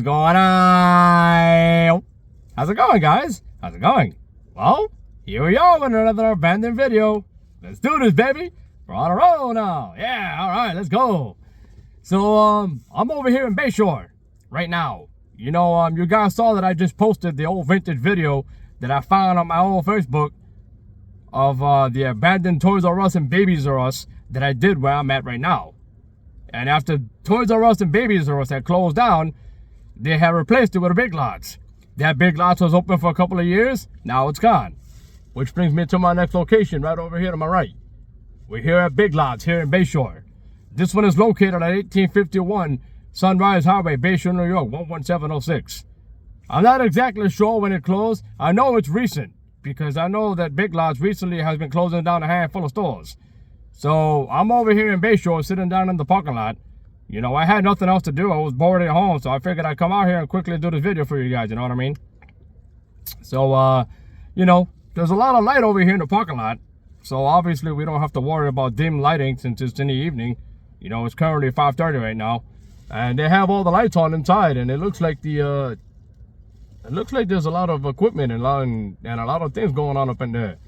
what's going on? How's it going, guys? How's it going? Well, here we are with another abandoned video. Let's do this, baby. We're on a roll now. Yeah, all right, let's go. So, I'm over here in Bayshore right now. You know, you guys saw that I just posted the old vintage video that I found on my old Facebook of the abandoned Toys R Us and Babies R Us that I did where I'm at right now. And after Toys R Us and Babies R Us had closed down, they have replaced it with a Big Lots. That Big Lots was open for a couple of years. Now it's gone. Which brings me to my next location right over here to my right. We're here at Big Lots here in Bayshore. This one is located at 1851 Sunrise Highway, Bayshore, New York, 11706. I'm not exactly sure when it closed. I know it's recent because I know that Big Lots recently has been closing down a handful of stores. So I'm over here in Bayshore sitting down in the parking lot. You know, I had nothing else to do. I was bored at home, so I figured I'd come out here and quickly do this video for you guys, you know what I mean? So, you know, there's a lot of light over here in the parking lot. So obviously we don't have to worry about dim lighting since it's in the evening. You know, it's currently 5:30 right now. And they have all the lights on inside, and it looks like there's a lot of equipment and a lot of things going on up in there.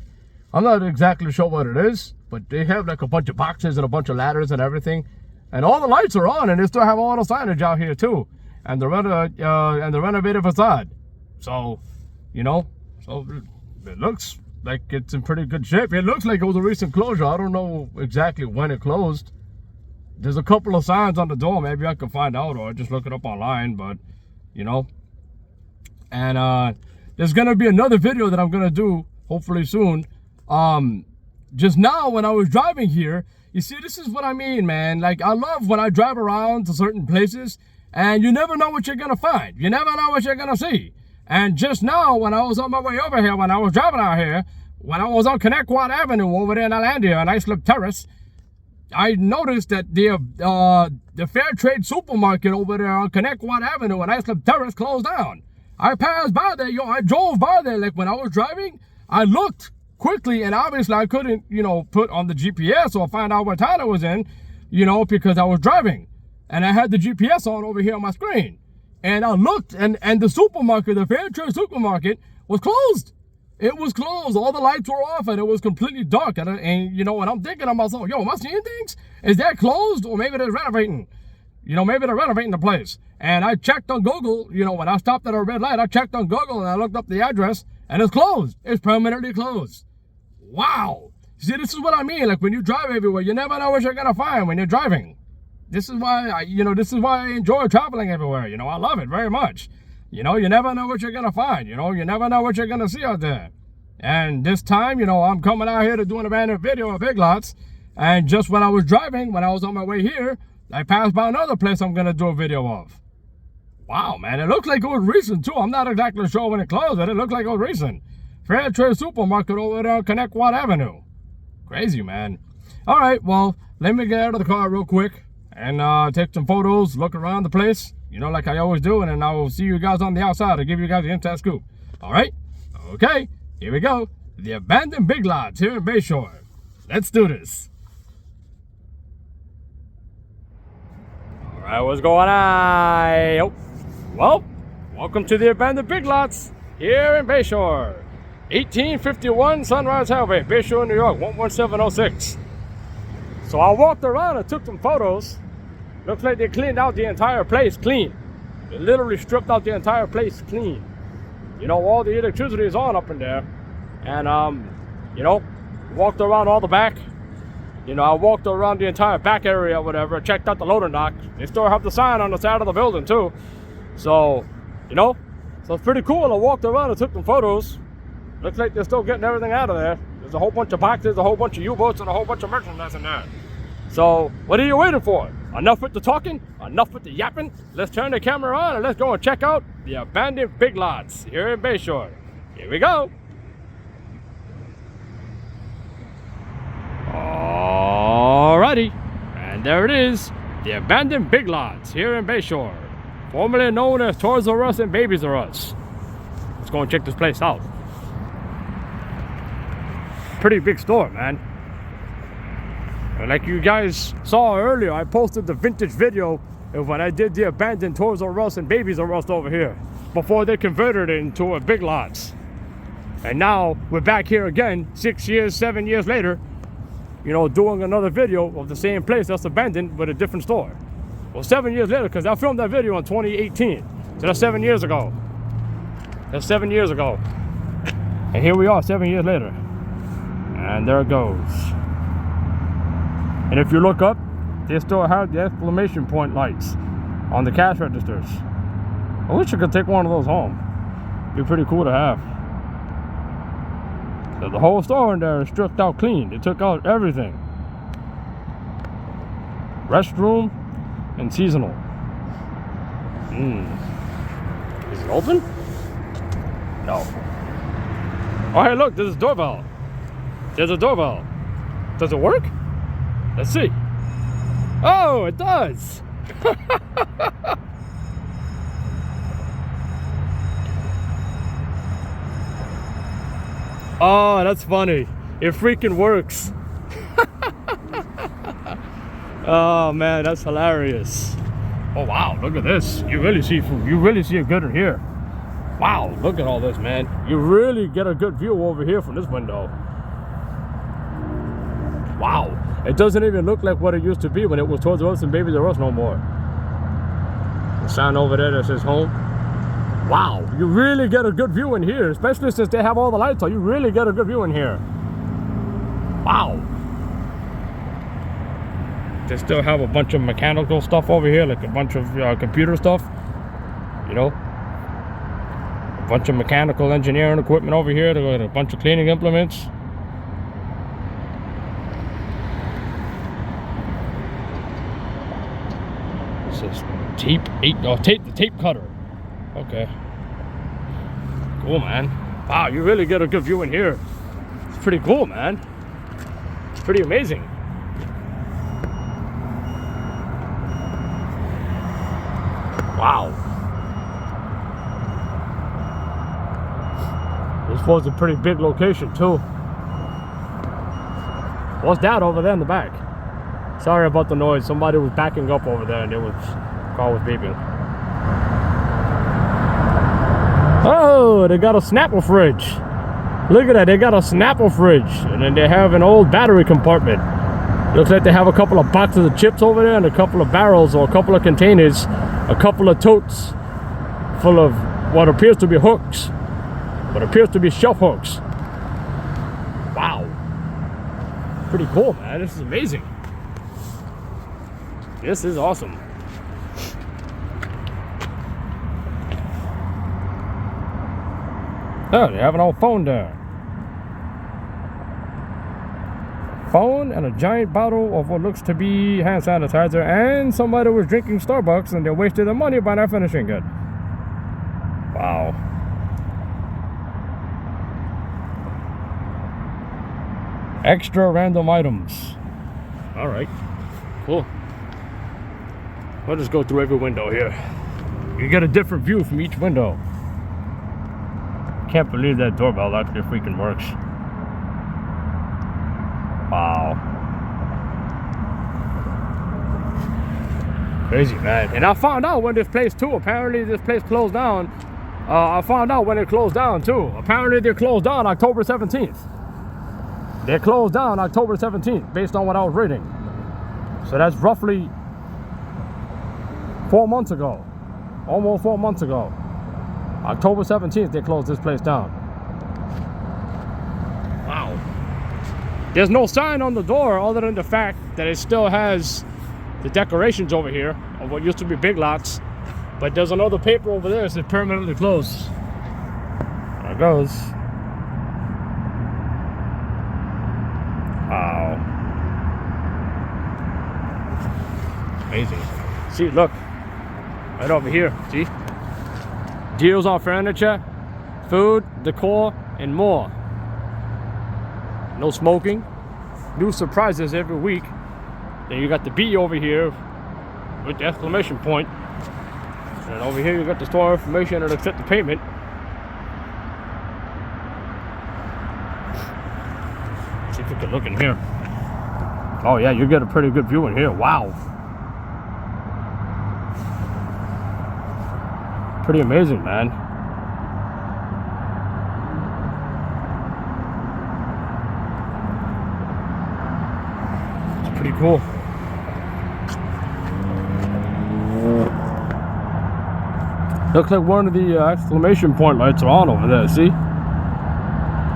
I'm not exactly sure what it is, but they have like a bunch of boxes and a bunch of ladders and everything. And all the lights are on, and they still have all the signage out here too. And the renovated facade. So, you know, so it looks like it's in pretty good shape. It looks like it was a recent closure. I don't know exactly when it closed. There's a couple of signs on the door. Maybe I can find out or just look it up online, but, you know. And there's going to be another video that I'm going to do, hopefully soon. Just now when I was driving here, you see, this is what I mean, man. Like, I love when I drive around to certain places, and you never know what you're going to find. You never know what you're going to see. And just now, when I was on my way over here, when I was driving out here, when I was on Connecticut Avenue over there in Allandia, an Islip Terrace, I noticed that the Fair Trade supermarket over there on Connecticut Avenue and Islip Terrace closed down. I passed by there, I drove by there, like when I was driving, I looked quickly, and obviously I couldn't, you know, put on the GPS or find out what town I was in, you know, because I was driving. And I had the GPS on over here on my screen. And I looked, and the supermarket, the Fair Trade supermarket, was closed. It was closed. All the lights were off, and it was completely dark. And you know, and I'm thinking to myself, yo, am I seeing things? Is that closed? Or maybe they're renovating. You know, maybe they're renovating the place. And I checked on Google, you know, when I stopped at a red light, I checked on Google, and I looked up the address, and it's closed. It's permanently closed. Wow. See, this is what I mean. Like, when you drive everywhere, you never know what you're going to find when you're driving. This is why I enjoy traveling everywhere. You know, I love it very much. You know, you never know what you're going to find. You know, you never know what you're going to see out there. And this time, you know, I'm coming out here to do an abandoned video of Big Lots. And just when I was driving, when I was on my way here, I passed by another place I'm going to do a video of. Wow, man. It looked like it was recent, too. I'm not exactly sure when it closed, but it looked like it was recent. Fair Trade supermarket over there on Connecticut Avenue. Crazy, man. All right, well, let me get out of the car real quick and take some photos, look around the place, you know, like I always do, and then I will see you guys on the outside to give you guys the inside scoop. All right? Okay, here we go. The abandoned Big Lots here in Bayshore. Let's do this. All right, what's going on? Well, welcome to the abandoned Big Lots here in Bayshore. 1851 Sunrise Highway, Bayshore, New York, 11706. So I walked around and took some photos. Looks like they cleaned out the entire place clean. They literally stripped out the entire place clean. You know, all the electricity is on up in there. And, you know, walked around all the back. You know, I walked around the entire back area or whatever, checked out the loading dock. They still have the sign on the side of the building too. So, you know, so it's pretty cool. I walked around and took some photos. Looks like they're still getting everything out of there. There's a whole bunch of boxes, a whole bunch of U-boats, and a whole bunch of merchandise in there. So, what are you waiting for? Enough with the talking? Enough with the yapping? Let's turn the camera on and let's go and check out the abandoned Big Lots here in Bayshore. Here we go. Alrighty. And there it is. The abandoned Big Lots here in Bayshore. Formerly known as Toys R Us and Babies R Us. Let's go and check this place out. Pretty big store, man. And like you guys saw earlier, I posted the vintage video is when I did the abandoned Toys R Us and Babies R Us over here before they converted it into a Big Lots. And now we're back here again 6 years, 7 years later, you know, doing another video of the same place that's abandoned with a different store. Well, 7 years later, because I filmed that video in 2018. So that's 7 years ago. That's 7 years ago. And here we are 7 years later. And there it goes. And if you look up, they still have the exclamation point lights on the cash registers. I wish I could take one of those home. Be pretty cool to have. So the whole store in there is stripped out clean. They took out everything. Restroom and seasonal. Is it open? No. Oh, hey, look, there's a doorbell. There's a doorbell. Does it work? Let's see. Oh, it does. Oh, that's funny. It freaking works. Oh man, that's hilarious. Oh wow, look at this. You really see food. You really see it good in here. Wow, look at all this, man. You really get a good view over here from this window. Wow. It doesn't even look like what it used to be when it was Toys R Us and Babies R Us no more. The sign over there that says home. Wow, you really get a good view in here, especially since they have all the lights on. You really get a good view in here. Wow. They still have a bunch of mechanical stuff over here, like a bunch of computer stuff, you know. A bunch of mechanical engineering equipment over here. They got a bunch of cleaning implements. It says the tape cutter. Okay. Cool, man. Wow, you really get a good view in here. It's pretty cool, man. It's pretty amazing. Wow. This was a pretty big location, too. What's that over there in the back? Sorry about the noise. Somebody was backing up over there and the car was beeping. Oh, they got a Snapple fridge. Look at that, they got a Snapple fridge. And then they have an old battery compartment. Looks like they have a couple of boxes of chips over there and a couple of barrels or a couple of containers, a couple of totes full of what appears to be hooks, what appears to be shelf hooks. Wow. Pretty cool, man. This is amazing. This is awesome. Oh, they have an old phone there. Phone and a giant bottle of what looks to be hand sanitizer, and somebody was drinking Starbucks and they wasted their money by not finishing it. Wow. Extra random items. All right, cool. We'll just go through every window here. You get a different view from each window. Can't believe that doorbell actually freaking works. Wow. Crazy, man. And I found out when this place too, apparently this place closed down. I found out when it closed down too. Apparently they closed down October 17th. They closed down October 17th based on what I was reading. So that's roughly 4 months ago. Almost 4 months ago. October 17th, they closed this place down. Wow. There's no sign on the door other than the fact that it still has the decorations over here of what used to be Big Lots. But there's another paper over there that says permanently closed. There it goes. Wow. Amazing. See, look. Right over here, see? Deals on furniture, food, decor, and more. No smoking. New surprises every week. Then you got the B over here with the exclamation point. And over here you got the store information and accept the payment. Let's see if we can look in here. Oh yeah, you get a pretty good view in here. Wow. Pretty amazing, man. It's pretty cool. Looks like one of the exclamation point lights are on over there, see?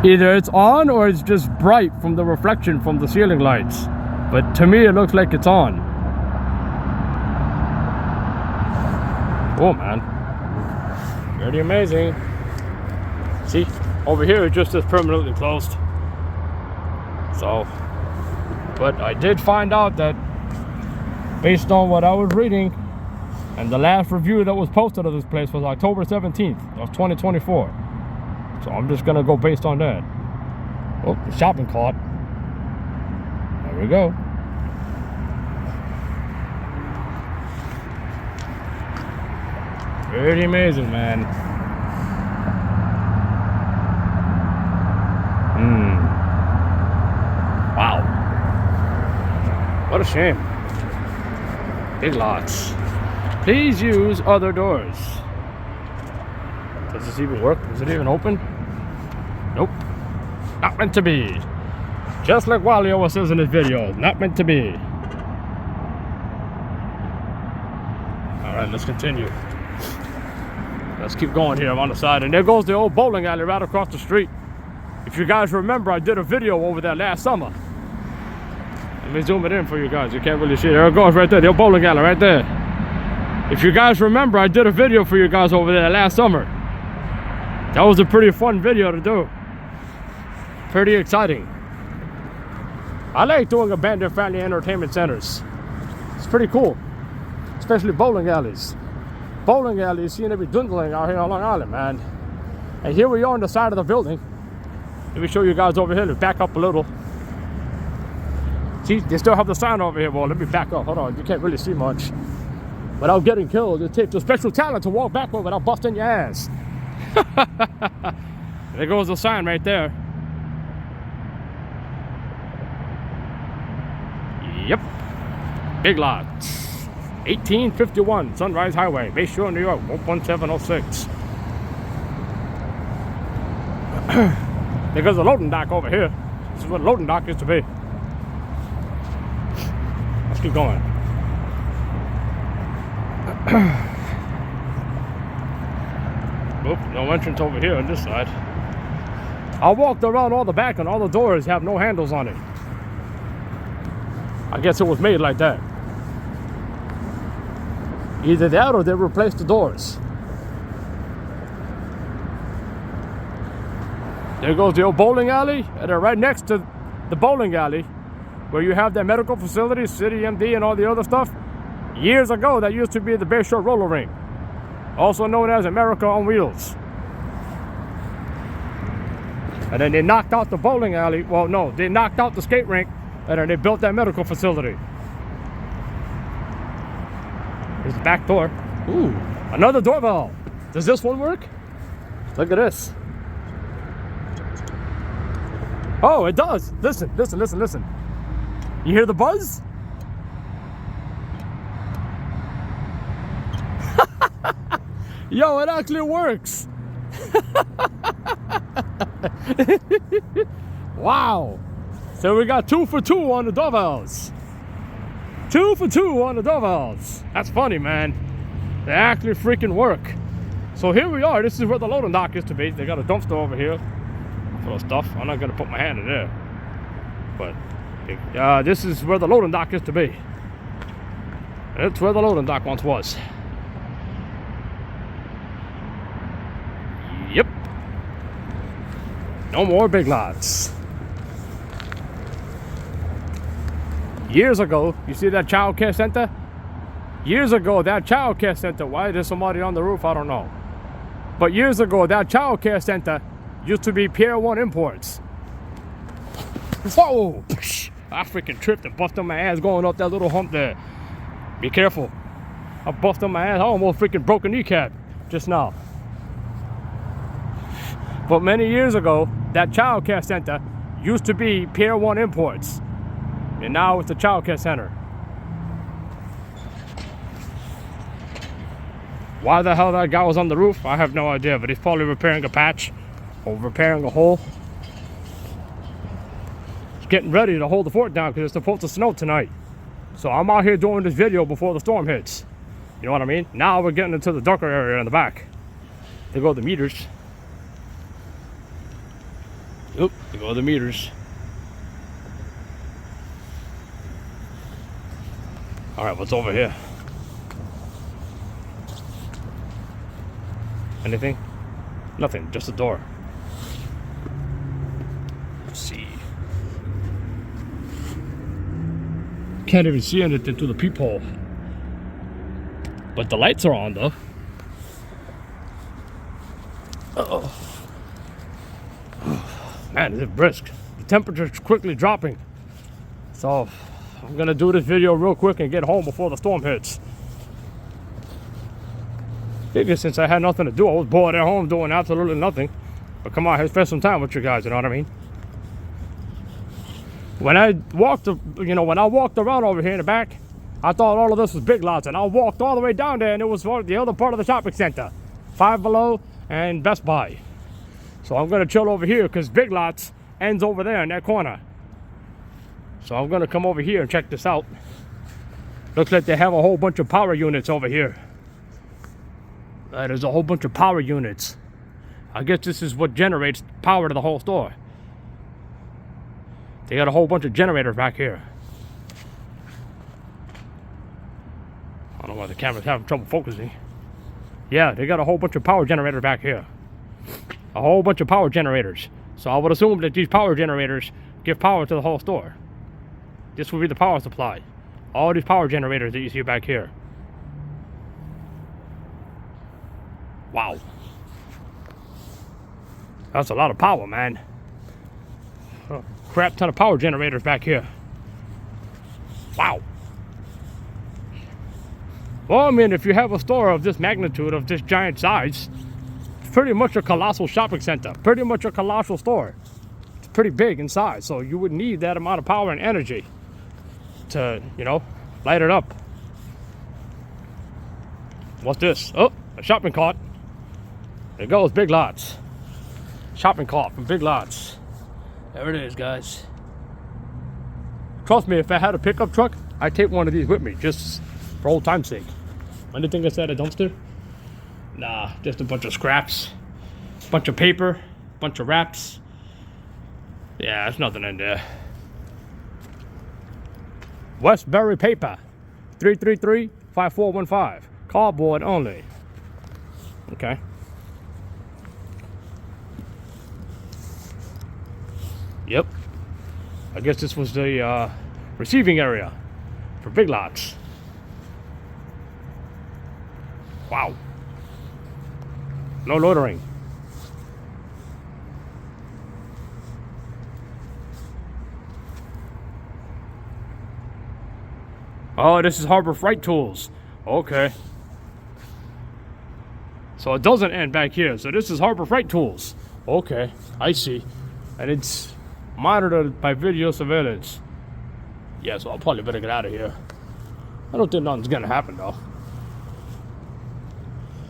Either it's on or it's just bright from the reflection from the ceiling lights. But to me, it looks like it's on. Oh, man. Pretty amazing. See, over here it just is permanently closed. So, but I did find out that based on what I was reading, and the last review that was posted of this place was October 17th of 2024. So I'm just gonna go based on that. Oh, the shopping cart. There we go. Pretty amazing, man. Wow. What a shame. Big Lots. Please use other doors. Does this even work? Is it even open? Nope. Not meant to be. Just like Wally always says in his video, not meant to be. Alright, let's continue. Let's keep going here on the side. And there goes the old bowling alley right across the street. If you guys remember, I did a video over there last summer. Let me zoom it in for you guys. You can't really see it. There it goes right there. The old bowling alley right there. If you guys remember, I did a video for you guys over there last summer. That was a pretty fun video to do. Pretty exciting. I like doing abandoned family entertainment centers. It's pretty cool. Especially bowling alleys. Bowling alleys seem to be dwindling out here on Long Island, man. And here we are on the side of the building. Let me show you guys over here. Let's back up a little. See, they still have the sign over here. Well, let me back up. Hold on. You can't really see much. Without getting killed, it takes a special talent to walk backward without busting your ass. There goes the sign right there. Yep. Big Lots. 1851 Sunrise Highway, Bayshore, New York, 11706. There goes the loading dock over here. This is what the loading dock used to be. Let's keep going. Oop, no entrance over here on this side. I walked around all the back and all the doors have no handles on it. I guess it was made like that. Either that or they replaced the doors. There goes the old bowling alley, and they're right next to the bowling alley where you have that medical facility, City MD and all the other stuff. Years ago, that used to be the Bayshore Roller Ring, also known as America on Wheels. And then they knocked out the bowling alley. Well, no, they knocked out the skate rink, and then they built that medical facility. Here's the back door. Ooh, another doorbell. Does this one work? Look at this. Oh, it does. Listen, listen, listen, listen. You hear the buzz? Yo, it actually works. Wow. So we got 2 for 2 on the doorbells. 2 for 2 on the doorbells. That's funny, man. They actually freaking work. So here we are. This is where the loading dock used to be. They got a dumpster over here full of stuff. I'm not gonna put my hand in there, but this is where the loading dock used to be. It's where the loading dock once was. Yep. No more Big Lots. Years ago, you see that child care center? Years ago, that child care center, why there's somebody on the roof, I don't know. But years ago, that child care center used to be Pier 1 Imports. Whoa! I freaking tripped and busted my ass going up that little hump there. Be careful. I busted my ass. I almost freaking broke a kneecap just now. But many years ago, that child care center used to be Pier 1 Imports. And now it's a child care center. Why the hell that guy was on the roof, I have no idea, but he's probably repairing a patch or repairing a hole. He's getting ready to hold the fort down because it's supposed to snow tonight. So I'm out here doing this video before the storm hits. You know what I mean? Now we're getting into the darker area in the back. There go the meters. Oop, there go the meters. All right, what's over here? Anything? Nothing, just a door. Let's see. Can't even see anything through the peephole. But the lights are on though. Uh-oh. Man, it's brisk. The temperature's quickly dropping. So I'm gonna do this video real quick and get home before the storm hits. Maybe since I had nothing to do, I was bored at home doing absolutely nothing. But come on, I spend some time with you guys, you know what I mean? When I walked around over here in the back, I thought all of this was Big Lots, and I walked all the way down there and it was the other part of the shopping center. Five Below and Best Buy. So I'm gonna chill over here because Big Lots ends over there in that corner. So I'm gonna come over here and check this out. Looks like they have a whole bunch of power units over here. There's a whole bunch of power units. I guess this is what generates power to the whole store. They got a whole bunch of generators back here. I don't know why the camera's having trouble focusing. Yeah, they got a whole bunch of power generators back here. A whole bunch of power generators. So I would assume that these power generators give power to the whole store. This would be the power supply. All these power generators that you see back here. Wow. That's a lot of power, man. A crap ton of power generators back here. Wow. Well, I mean, if you have a store of this magnitude, of this giant size, it's pretty much a colossal shopping center. Pretty much a colossal store. It's pretty big in size, so you would need that amount of power and energy to, you know, light it up. What's this? Oh, a shopping cart. There goes Big Lots. Shopping cart from Big Lots. There it is, guys. Trust me, if I had a pickup truck, I'd take one of these with me, just for old time's sake. Anything inside a dumpster? Nah, just a bunch of scraps, bunch of paper, bunch of wraps. Yeah, there's nothing in there. Westbury Paper, 333-5415. Cardboard only. Okay. Yep. I guess this was the receiving area for Big Lots. Wow. No loitering. Oh, this is Harbor Freight Tools. Okay. So it doesn't end back here. So this is Harbor Freight Tools. Okay, I see. And it's monitored by video surveillance. Yeah, so I'll probably better get out of here. I don't think nothing's gonna happen though.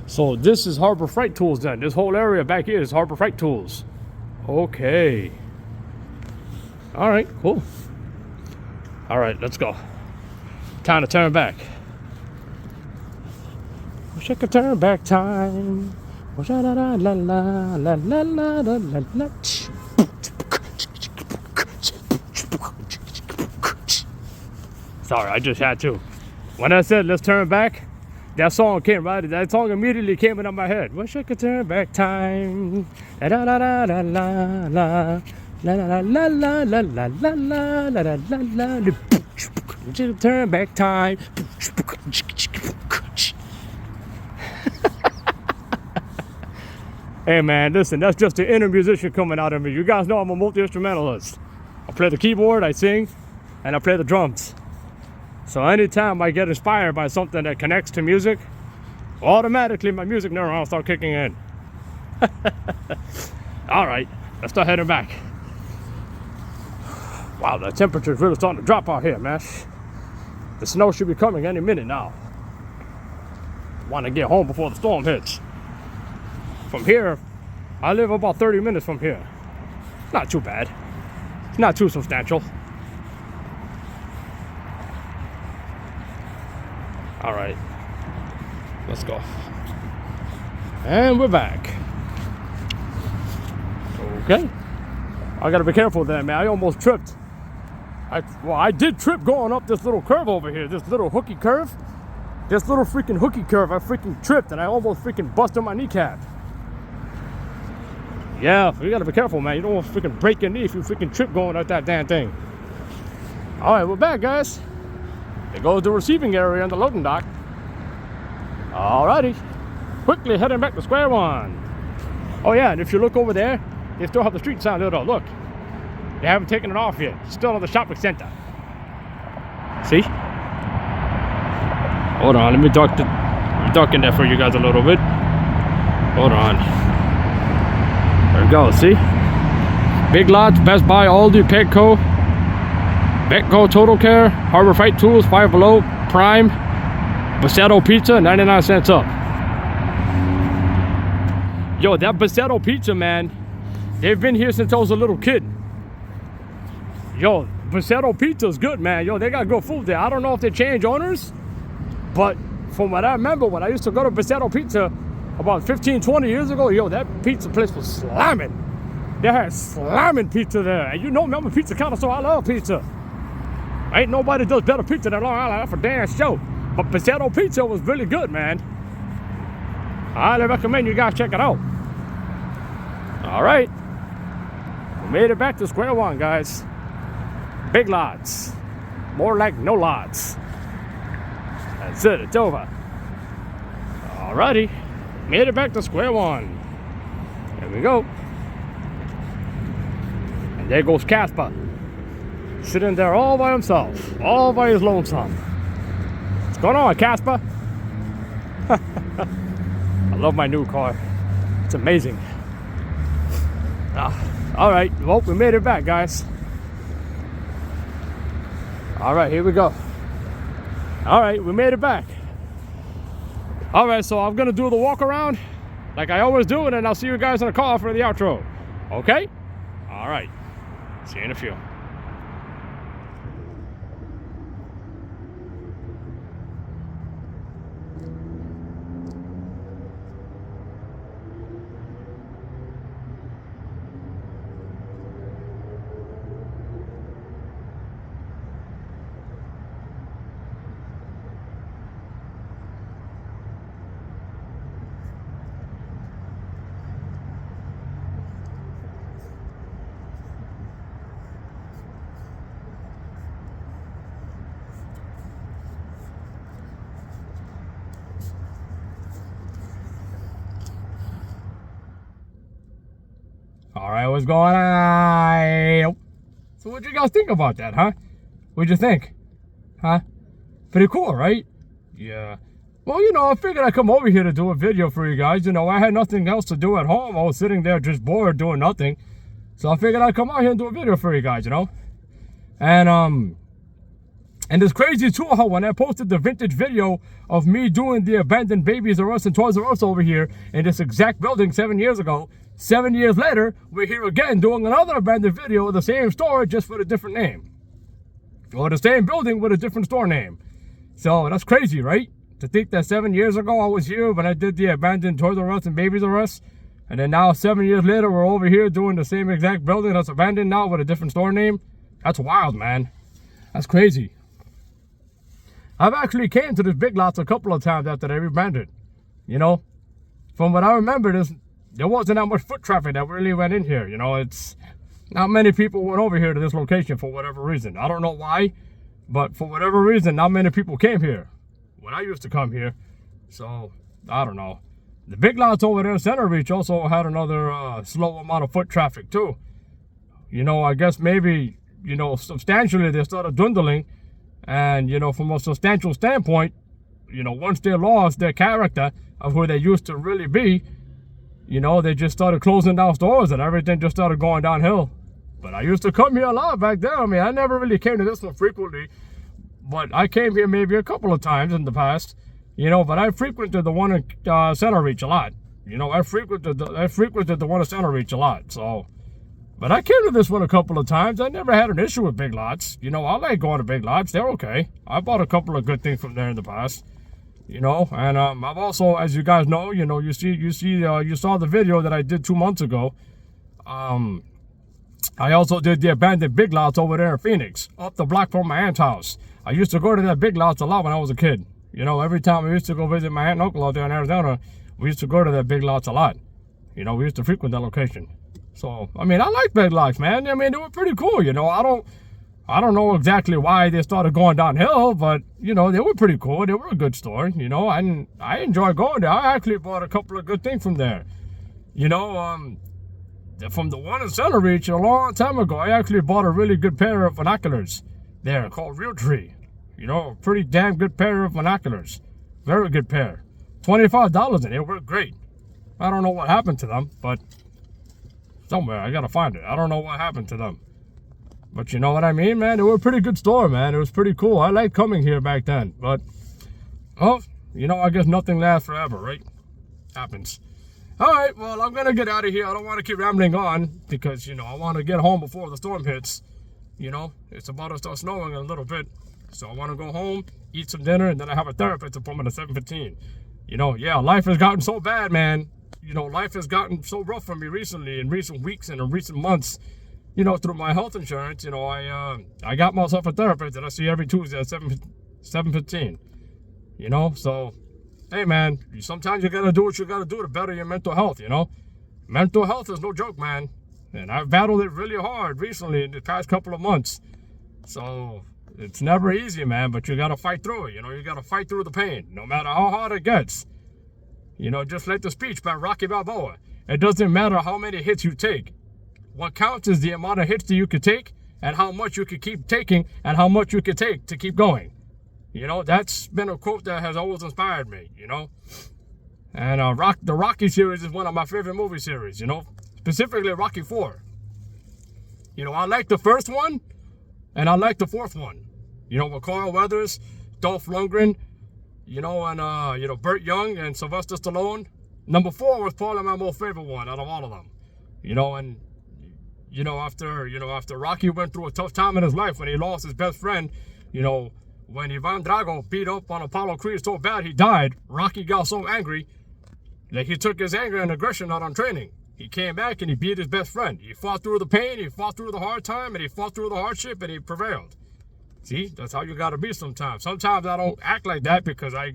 So this is Harbor Freight Tools then. This whole area back here is Harbor Freight Tools. Okay. All right, cool. All right, let's go. Time to turn back. Wish I could turn back time. La la la la la la la la la la. Sorry, I just had to. When I said let's turn back, that song came right. That song immediately came into my head. Wish I could turn back time. La la la la la la la la la la la la la la la la la. Turn back time. Hey man, listen, that's just the inner musician coming out of me. You guys know I'm a multi-instrumentalist. I play the keyboard, I sing, and I play the drums. So anytime I get inspired by something that connects to music, automatically my music neurons start kicking in. All right, let's start heading back. Wow, the temperature's really starting to drop out here, man. The snow should be coming any minute now. Want to get home before the storm hits. From here, I live about 30 minutes from here. Not too bad. It's not too substantial. All right, let's go. And we're back. Okay. I gotta be careful there, man. I almost tripped. I did trip going up this little curve over here, this little hooky curve. This little freaking hooky curve, I freaking tripped and I almost freaking busted my kneecap. Yeah, you gotta be careful, man. You don't want to freaking break your knee if you freaking trip going up that damn thing. All right, we're back, guys. There goes the receiving area on the loading dock. Alrighty, quickly heading back to square one. Oh yeah, and if you look over there, they still have the street sign there though, look. They haven't taken it off yet. It's still in the shopping center. See? Hold on, let me duck in there for you guys a little bit. Hold on. There we go, see? Big Lots, Best Buy, Aldi, Petco, Total Care, Harbor Freight Tools, Five Below, Prime, Bassetto Pizza, 99 cents up. Yo, that Bassetto Pizza, man, they've been here since I was a little kid. Yo, Bassetto Pizza is good, man. Yo, they got good food there. I don't know if they changed owners, but from what I remember, when I used to go to Bassetto Pizza about 15, 20 years ago, yo, that pizza place was slamming. They had slamming pizza there. And you know me, I'm a pizza connoisseur. I love pizza. Ain't nobody does better pizza than Long Island. That's for damn sure. But Bassetto Pizza was really good, man. I highly recommend you guys check it out. All right. We made it back to square one, guys. Big Lots. More like no lots. That's it. It's over. All righty. Made it back to square one. There we go. And there goes Casper. Sitting there all by himself. All by his lonesome. What's going on, Casper? I love my new car. It's amazing. All right. Well, we made it back, guys. All right, here we go. All right, we made it back. All right, so I'm gonna do the walk around like I always do, and then I'll see you guys in the car for the outro. Okay? All right. See you in a few. All right, what's going on? So what'd you guys think about that, huh? What'd you think? Huh? Pretty cool, right? Yeah. Well, you know, I figured I'd come over here to do a video for you guys. You know, I had nothing else to do at home. I was sitting there just bored doing nothing. So I figured I'd come out here and do a video for you guys, you know? And it's crazy too how when I posted the vintage video of me doing the abandoned Babies R Us and Toys R Us over here in this exact building 7 years ago, 7 years later, we're here again doing another abandoned video of the same store just with a different name. Or the same building with a different store name. So that's crazy, right? To think that 7 years ago I was here when I did the abandoned Toys R Us and Babies R Us. And then now 7 years later, we're over here doing the same exact building that's abandoned now with a different store name. That's wild, man. That's crazy. I've actually came to this Big Lots a couple of times after they abandoned. You know, from what I remember, there wasn't that much foot traffic that really went in here. You know, it's not many people went over here to this location for whatever reason. I don't know why, but for whatever reason, not many people came here when I used to come here. So, I don't know. The Big Lots over there in Center Reach also had another slow amount of foot traffic too. You know, I guess maybe, you know, substantially they started dwindling. And, you know, from a substantial standpoint, you know, once they lost their character of who they used to really be, you know, they just started closing down stores and everything just started going downhill. But I used to come here a lot back then. I mean, I never really came to this one frequently, but I came here maybe a couple of times in the past. You know, but I frequented the one in Center Reach a lot. You know, I frequented the one in Center Reach a lot. So, but I came to this one a couple of times. I never had an issue with big lots. You know, I like going to big lots. They're okay. I bought a couple of good things from there in the past. You know, and I've also, as you guys know, you know, you saw the video that I did 2 months ago. I also did the abandoned big lots over there in Phoenix, up the block from my aunt's house. I used to go to that big lots a lot when I was a kid. You know, every time we used to go visit my aunt and uncle out there in Arizona, we used to go to that big lots a lot. You know, we used to frequent that location. So, I mean, I like big lots, man. I mean, they were pretty cool, you know. I don't know exactly why they started going downhill, but, you know, they were pretty cool. They were a good store, you know, and I enjoy going there. I actually bought a couple of good things from there. You know, from the one in Center Reach a long time ago, I actually bought a really good pair of binoculars there called Realtree. You know, a pretty damn good pair of binoculars. Very good pair. $25 and they work great. I don't know what happened to them, but somewhere I gotta find it. I don't know what happened to them. But you know what I mean, man? They were a pretty good store, man. It was pretty cool. I liked coming here back then. But, oh, you know, I guess nothing lasts forever, right? Happens. All right, well, I'm going to get out of here. I don't want to keep rambling on because, you know, I want to get home before the storm hits. You know, it's about to start snowing a little bit. So I want to go home, eat some dinner, and then I have a therapist appointment at 7:15. You know, yeah, life has gotten so bad, man. You know, life has gotten so rough for me recently, in recent weeks and in recent months. You know, through my health insurance, you know, I got myself a therapist that I see every Tuesday at 7:15. You know, so, hey, man, sometimes you got to do what you got to do to better your mental health, you know. Mental health is no joke, man. And I've battled it really hard recently in the past couple of months. So, it's never easy, man, but you got to fight through it. You know, you got to fight through the pain, no matter how hard it gets. You know, just like the speech by Rocky Balboa. It doesn't matter how many hits you take. What counts is the amount of hits that you could take and how much you could keep taking and how much you could take to keep going. You know, that's been a quote that has always inspired me, you know. And the Rocky series is one of my favorite movie series, you know. Specifically Rocky IV. You know, I like the first one and I like the fourth one. You know, with Carl Weathers, Dolph Lundgren, you know, and, you know, Burt Young and Sylvester Stallone. Number 4 was probably my most favorite one out of all of them. You know, and you know, after Rocky went through a tough time in his life when he lost his best friend, you know, when Ivan Drago beat up on Apollo Creed so bad he died, Rocky got so angry that he took his anger and aggression out on training. He came back and he beat his best friend. He fought through the pain, he fought through the hard time, and he fought through the hardship, and he prevailed. See, that's how you gotta be sometimes. Sometimes I don't act like that because I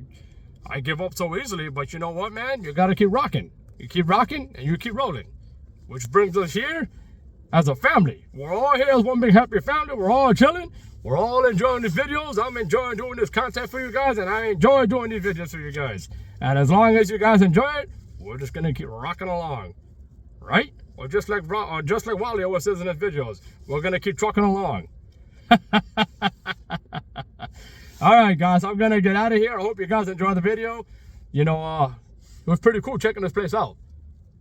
give up so easily, but you know what, man? You gotta keep rocking. You keep rocking and you keep rolling. Which brings us here as a family. We're all here as one big happy family. We're all chilling. We're all enjoying these videos. I'm enjoying doing this content for you guys, and I enjoy doing these videos for you guys. And as long as you guys enjoy it, we're just gonna keep rocking along, right? Or just like Wally always says in his videos, we're gonna keep trucking along. All right, guys, I'm gonna get out of here. I hope you guys enjoyed the video. You know, it was pretty cool checking this place out.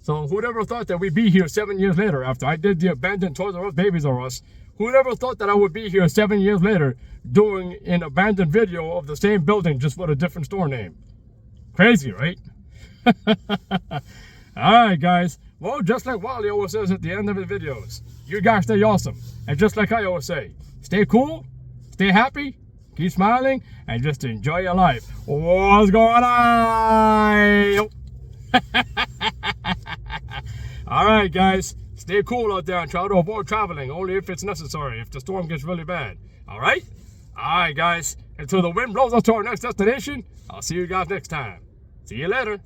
So who never thought that we'd be here 7 years later after I did the abandoned Toys R Us Babies R Us? Who never thought that I would be here 7 years later doing an abandoned video of the same building just with a different store name? Crazy, right? Alright, guys. Well, just like Wally always says at the end of his videos, you guys stay awesome. And just like I always say, stay cool, stay happy, keep smiling, and just enjoy your life. What's going on? Alright, guys. Stay cool out there and try to avoid traveling only if it's necessary, if the storm gets really bad. Alright? Alright, guys. Until the wind blows us to our next destination, I'll see you guys next time. See you later.